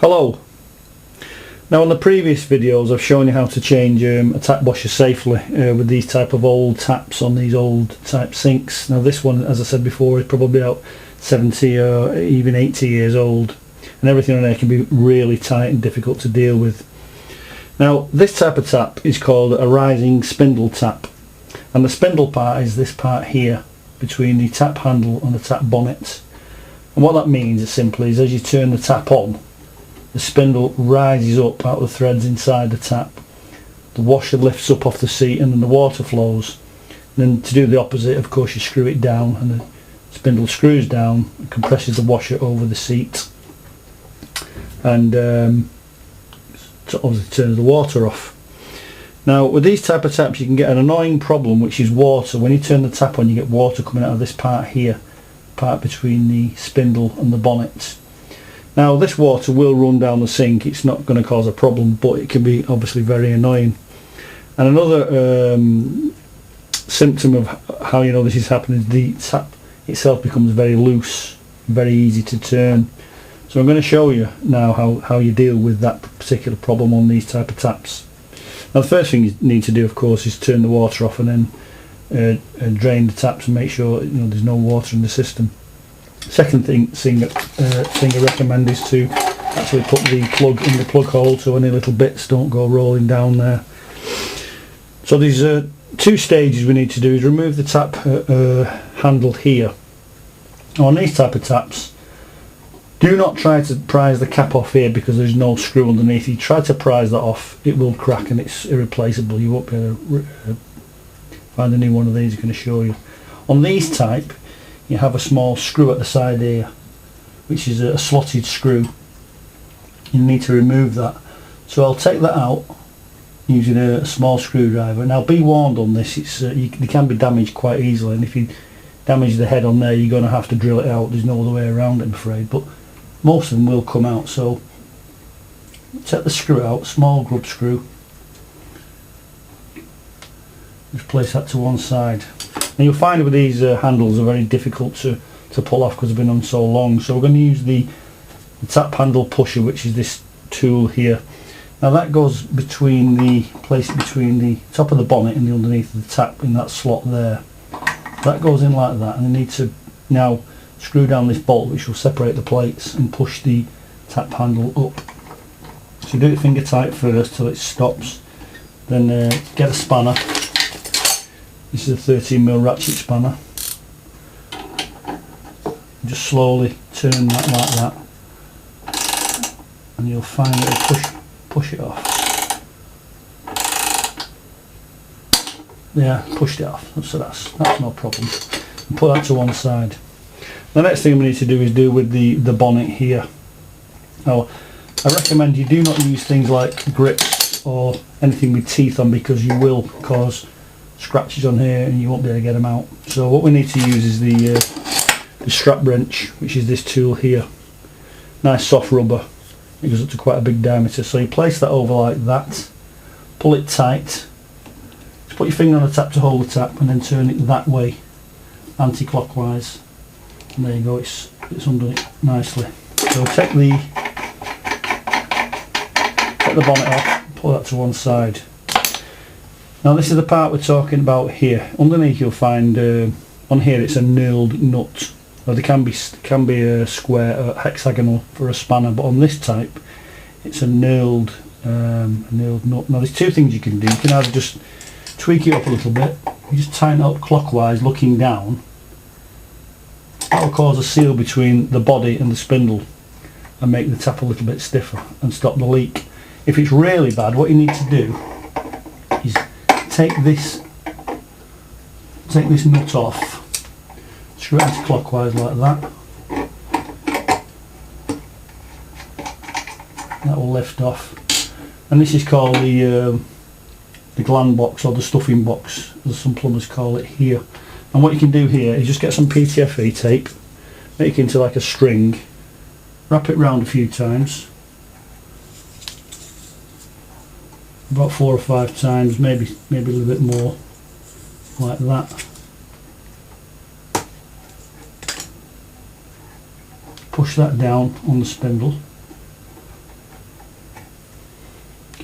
Hello. Now, in the previous videos I've shown you how to change a tap washer safely with these type of old taps on these old type sinks. Now this one, as I said before, is probably about 70 or even 80 years old, and everything on there can be really tight and difficult to deal with. Now this type of tap is called a rising spindle tap, and the spindle part is this part here between the tap handle and the tap bonnet. And what that means is simply is as you turn the tap on, the spindle rises up out of the threads inside the tap, the washer lifts up off the seat, and then the water flows. And then to do the opposite, of course, you screw it down and the spindle screws down and compresses the washer over the seat, and so obviously turns the water off. Now with these type of taps you can get an annoying problem, which is water. When you turn the tap on, you get water coming out of this part here, part between the spindle and the bonnet. Now this water will run down the sink, it's not going to cause a problem, but it can be obviously very annoying. And another symptom of how you know this is happening is the tap itself becomes very loose, very easy to turn. So I'm going to show you now how you deal with that particular problem on these type of taps. Now the first thing you need to do, of course, is turn the water off and then drain the taps and make sure there's no water in the system. Second thing I recommend is to actually put the plug in the plug hole so any little bits don't go rolling down there. So these two stages we need to do is remove the tap handle here. Now on these type of taps, do not try to prise the cap off here because there's no screw underneath. If you try to prise that off, it will crack and it's irreplaceable. You won't be able to find a new one of these, I can assure you. On these type, you have a small screw at the side here, which is a slotted screw. You need to remove that. So I'll take that out using a small screwdriver. Now be warned on this, they can be damaged quite easily, and if you damage the head on there you're going to have to drill it out. There's no other way around it, I'm afraid, but most of them will come out. So take the screw out, small grub screw, just place that to one side. And you'll find with these handles are very difficult to pull off because they've been on so long. So we're going to use the tap handle pusher, which is this tool here. Now that goes between the top of the bonnet and the underneath of the tap in that slot there. That goes in like that, and you need to now screw down this bolt which will separate the plates and push the tap handle up. So you do it finger tight first till it stops, then get a spanner. This is a 13mm ratchet spanner. Just slowly turn that like that, and you'll find it'll push it off. Yeah, pushed it off. So that's no problem. And put that to one side. The next thing we need to do is deal with the bonnet here. Now, I recommend you do not use things like grips or anything with teeth on, because you will cause scratches on here and you won't be able to get them out. So what we need to use is the strap wrench, which is this tool here. Nice soft rubber. It goes up to quite a big diameter. So you place that over like that, pull it tight, just put your finger on the tap to hold the tap, and then turn it that way, anti-clockwise. And there you go, it's under it nicely. So take the bonnet off, pull that to one side. Now this is the part we're talking about here. Underneath you'll find on here it's a knurled nut. Now they can be a square or hexagonal for a spanner, but on this type it's a knurled nut. Now there's two things you can do. You can either just tweak it up a little bit, you just tighten it up clockwise looking down. That will cause a seal between the body and the spindle and make the tap a little bit stiffer and stop the leak. If it's really bad, what you need to do is take this nut off, screw it anti-clockwise like that. That will lift off, and this is called the gland box, or the stuffing box as some plumbers call it here. And what you can do here is just get some PTFE tape, make it into like a string, wrap it round a few times, about 4 or 5 times, maybe a little bit more, like that. Push that down on the spindle,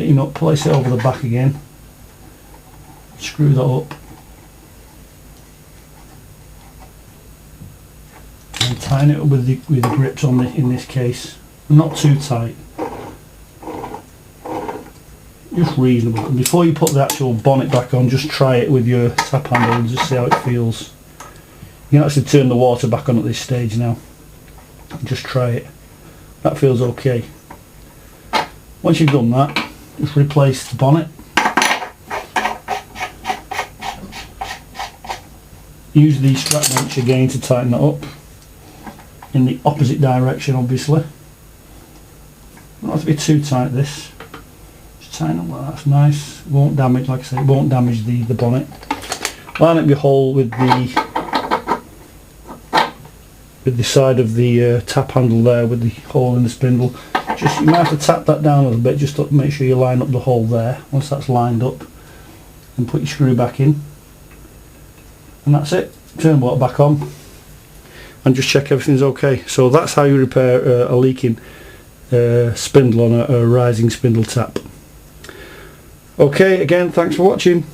get your nut, place it over the back again, screw that up, and tighten it up with the grips on in this case. Not too tight, just reasonable. And before you put the actual bonnet back on, just try it with your tap handle and just see how it feels. You can actually turn the water back on at this stage now. Just try it. That feels okay. Once you've done that, just replace the bonnet. Use the strap wrench again to tighten it up in the opposite direction, obviously. Don't have to be too tight this. Just tighten up like that, that's nice. It won't damage, like I say, it won't damage the bonnet. Line up your hole with the side of the tap handle there, with the hole in the spindle. Just, you might have to tap that down a little bit just to make sure you line up the hole there. Once that's lined up, and put your screw back in, and that's it. Turn the water back on and just check everything's okay. So that's how you repair a leaking spindle on a rising spindle tap. Okay, again, thanks for watching.